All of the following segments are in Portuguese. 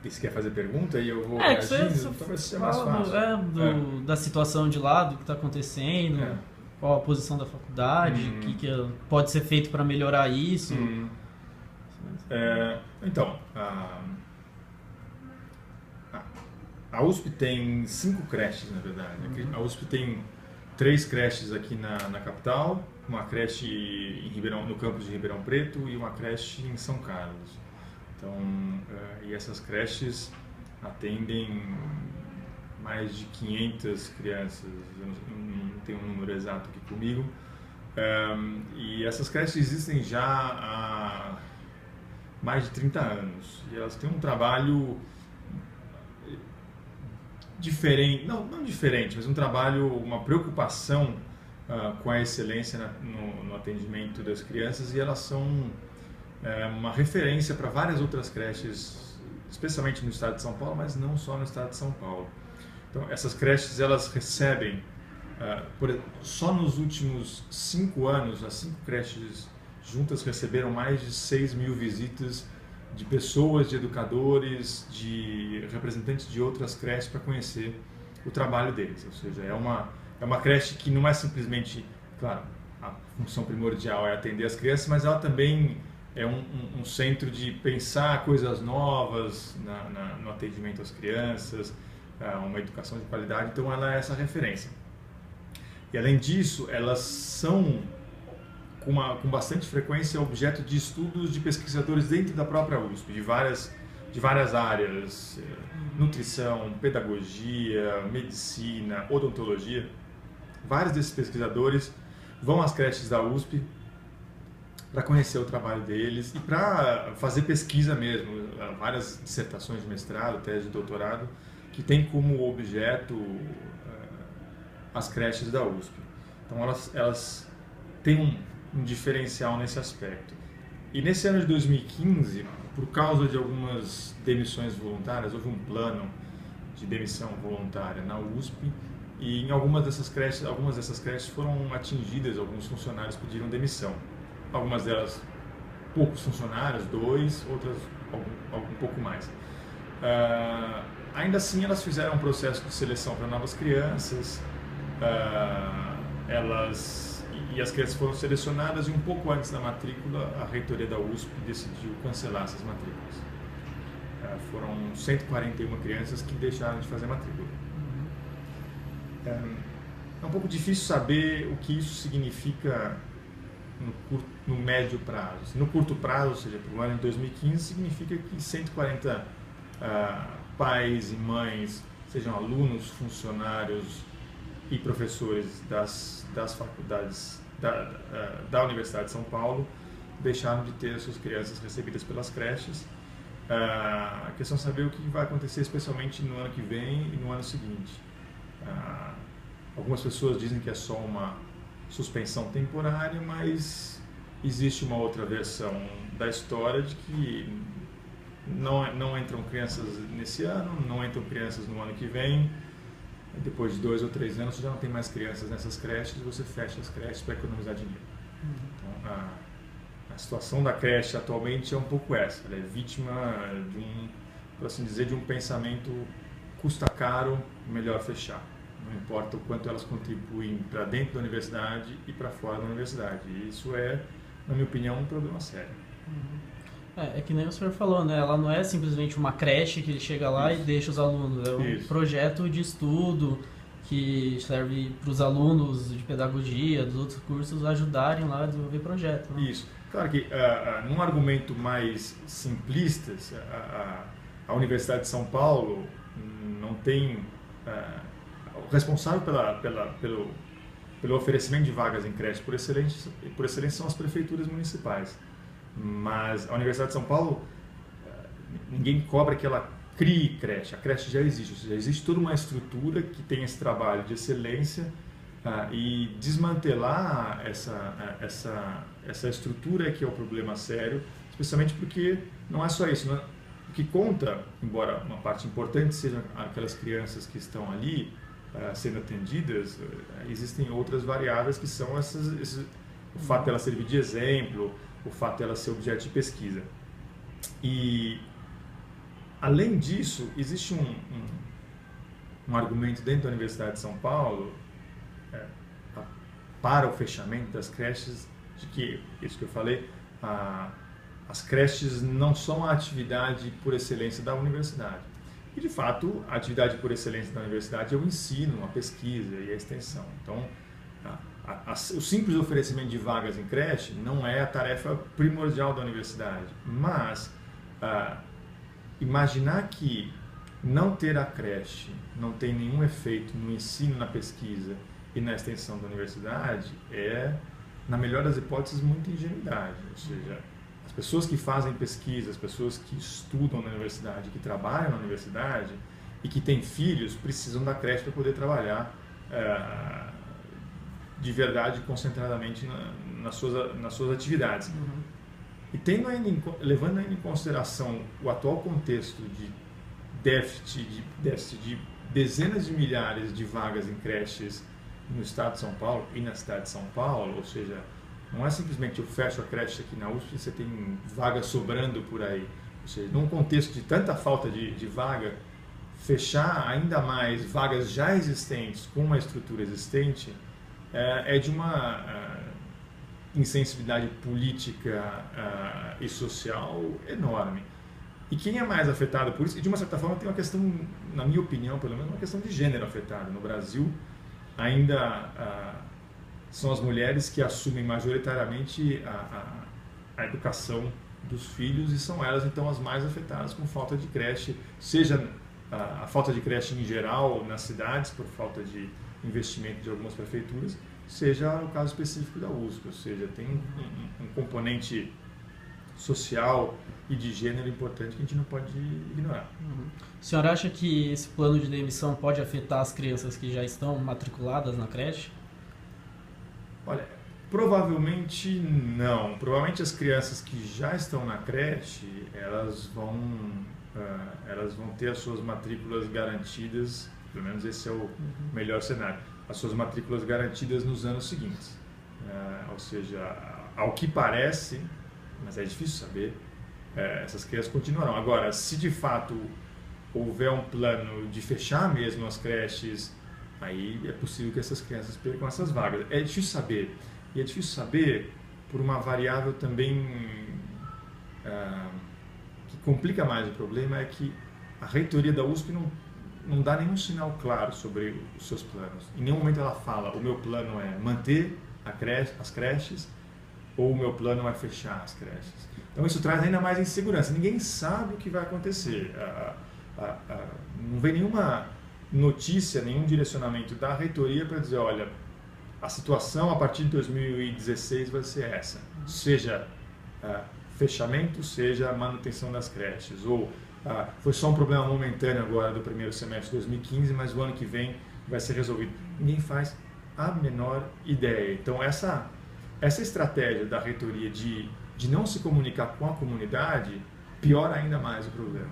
E você quer fazer pergunta e eu vou Que reagindo? Talvez seja mais fala fácil. da situação de lá, do que está acontecendo, É. qual a posição da faculdade, o que pode ser feito para melhorar isso. Então, a USP tem 5 creches, na verdade. A USP tem 3 creches aqui na capital, uma creche no campus de Ribeirão Preto e uma creche em São Carlos. Então, e essas creches atendem mais de 500 crianças, eu não tenho um número exato aqui comigo. E essas creches existem já há mais de 30 anos. E elas têm um trabalho diferente, não diferente, mas um trabalho, uma preocupação com a excelência no atendimento das crianças, e elas são uma referência para várias outras creches, especialmente no estado de São Paulo, mas não só no estado de São Paulo. Então, essas creches, elas recebem, só nos últimos 5 anos, as 5 creches juntas receberam mais de 6 mil visitas de pessoas, de educadores, de representantes de outras creches para conhecer o trabalho deles. Ou seja, é uma creche que não é simplesmente, claro, a função primordial é atender as crianças, mas ela também é um centro de pensar coisas novas no atendimento às crianças, uma educação de qualidade. Então ela é essa referência. E além disso, elas são com bastante frequência objeto de estudos de pesquisadores dentro da própria USP, de várias áreas, nutrição, pedagogia, medicina, odontologia. Vários desses pesquisadores vão às creches da USP para conhecer o trabalho deles e para fazer pesquisa mesmo, várias dissertações de mestrado, tese de doutorado, que tem como objeto as creches da USP. Então elas têm um diferencial nesse aspecto. E nesse ano de 2015, por causa de algumas demissões voluntárias, houve um plano de demissão voluntária na USP, e em algumas dessas creches foram atingidas, alguns funcionários pediram demissão. Algumas delas poucos funcionários, 2, outras um pouco mais. Ainda assim, elas fizeram um processo de seleção para novas crianças, e as crianças foram selecionadas, e um pouco antes da matrícula, a reitoria da USP decidiu cancelar essas matrículas. Foram 141 crianças que deixaram de fazer matrícula. É um pouco difícil saber o que isso significa no médio prazo. No curto prazo, ou seja, para o ano de 2015, significa que 140 pais e mães, sejam alunos, funcionários e professores das faculdades da Universidade de São Paulo, deixaram de ter as suas crianças recebidas pelas creches. A questão é saber o que vai acontecer, especialmente no ano que vem e no ano seguinte. Algumas pessoas dizem que é só uma suspensão temporária, mas existe uma outra versão da história de que não entram crianças nesse ano, não entram crianças no ano que vem. Depois de 2 ou 3 anos, você já não tem mais crianças nessas creches, você fecha as creches para economizar dinheiro. Então, a situação da creche atualmente é um pouco essa. Ela é vítima por assim dizer, de um pensamento: custa caro, melhor fechar. Não importa o quanto elas contribuem para dentro da universidade e para fora da universidade. E isso é, na minha opinião, um problema sério. É que nem o senhor falou, né? Ela não é simplesmente uma creche que ele chega lá e deixa os alunos. É um projeto de estudo que serve para os alunos de pedagogia, dos outros cursos, ajudarem lá a desenvolver projeto. Né? Isso. Claro que, num argumento mais simplista, a Universidade de São Paulo não tem... o responsável pelo oferecimento de vagas em creche por excelência são as prefeituras municipais. Mas a Universidade de São Paulo, ninguém cobra que ela crie creche. A creche já existe, ou seja, existe toda uma estrutura que tem esse trabalho de excelência, e desmantelar essa estrutura que é o problema sério, especialmente porque não é só isso. Não é? O que conta, embora uma parte importante sejam aquelas crianças que estão ali sendo atendidas, existem outras variáveis que são o fato dela servir de exemplo, o fato dela ser objeto de pesquisa. E Além disso, existe um argumento dentro da Universidade de São Paulo para o fechamento das creches, de que, isso que eu falei, as creches não são a atividade por excelência da universidade. E, de fato, a atividade por excelência da universidade é o ensino, a pesquisa e a extensão. Então, o simples oferecimento de vagas em creche não é a tarefa primordial da universidade, mas imaginar que não ter a creche não tem nenhum efeito no ensino, na pesquisa e na extensão da universidade é, na melhor das hipóteses, muita ingenuidade. Ou seja, as pessoas que fazem pesquisa, as pessoas que estudam na universidade, que trabalham na universidade e que têm filhos, precisam da creche para poder trabalhar de verdade, concentradamente nas suas atividades. Uhum. E levando ainda em consideração o atual contexto de déficit de dezenas de milhares de vagas em creches no estado de São Paulo e na cidade de São Paulo, ou seja, não é simplesmente eu fecho a creche aqui na USP e você tem vaga sobrando por aí. Ou seja, num contexto de tanta falta de vaga, fechar ainda mais vagas já existentes com uma estrutura existente é de uma insensibilidade política e social enorme. E quem é mais afetado por isso? E de uma certa forma tem uma questão, na minha opinião, pelo menos, uma questão de gênero afetada. No Brasil, ainda são as mulheres que assumem majoritariamente a educação dos filhos e são elas, então, as mais afetadas com falta de creche, seja a falta de creche em geral nas cidades, por falta de investimento de algumas prefeituras, seja o caso específico da USP, ou seja, tem um componente social e de gênero importante que a gente não pode ignorar. Uhum. O senhor acha que esse plano de demissão pode afetar as crianças que já estão matriculadas na creche? Olha, provavelmente não. Provavelmente as crianças que já estão na creche, elas vão ter as suas matrículas garantidas, pelo menos esse é o melhor cenário, as suas matrículas garantidas nos anos seguintes. Ou seja, ao que parece, mas é difícil saber, essas crianças continuarão. Agora, se de fato houver um plano de fechar mesmo as creches, aí é possível que essas crianças percam essas vagas. É difícil saber. E é difícil saber por uma variável também que complica mais o problema, é que a reitoria da USP não dá nenhum sinal claro sobre os seus planos. Em nenhum momento ela fala, o meu plano é manter as creches, ou o meu plano é fechar as creches. Então isso traz ainda mais insegurança. Ninguém sabe o que vai acontecer. Não vem nenhuma notícia, nenhum direcionamento da reitoria para dizer, olha, a situação a partir de 2016 vai ser essa. Seja fechamento, seja manutenção das creches. Ou foi só um problema momentâneo agora do primeiro semestre de 2015, mas o ano que vem vai ser resolvido. Ninguém faz a menor ideia. Então essa estratégia da reitoria de não se comunicar com a comunidade piora ainda mais o problema.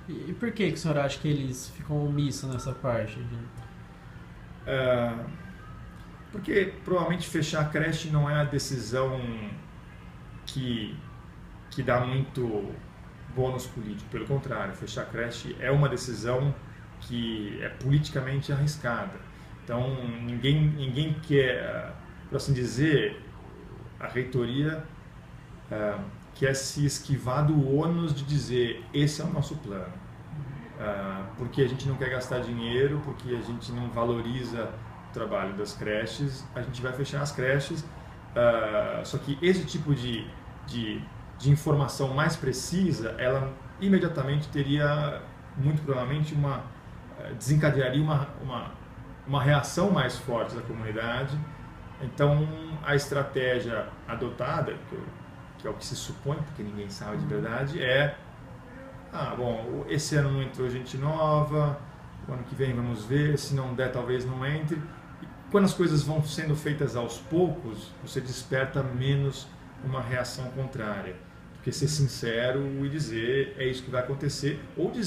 E por que o senhor acha que eles ficam omissos nessa parte? Porque provavelmente fechar a creche não é a decisão que dá muito bônus político. Pelo contrário, fechar a creche é uma decisão que é politicamente arriscada. Então ninguém quer, por assim dizer, a reitoria quer se esquivar do ônus de dizer esse é o nosso plano, porque a gente não quer gastar dinheiro, porque a gente não valoriza o trabalho das creches, a gente vai fechar as creches, só que esse tipo de informação mais precisa, ela imediatamente teria, muito provavelmente, desencadearia uma reação mais forte da comunidade. Então a estratégia adotada, que é o que se supõe, porque ninguém sabe de verdade, bom, esse ano não entrou gente nova, o ano que vem vamos ver, se não der talvez não entre. E quando as coisas vão sendo feitas aos poucos, você desperta menos uma reação contrária, porque ser sincero e dizer é isso que vai acontecer, ou dizer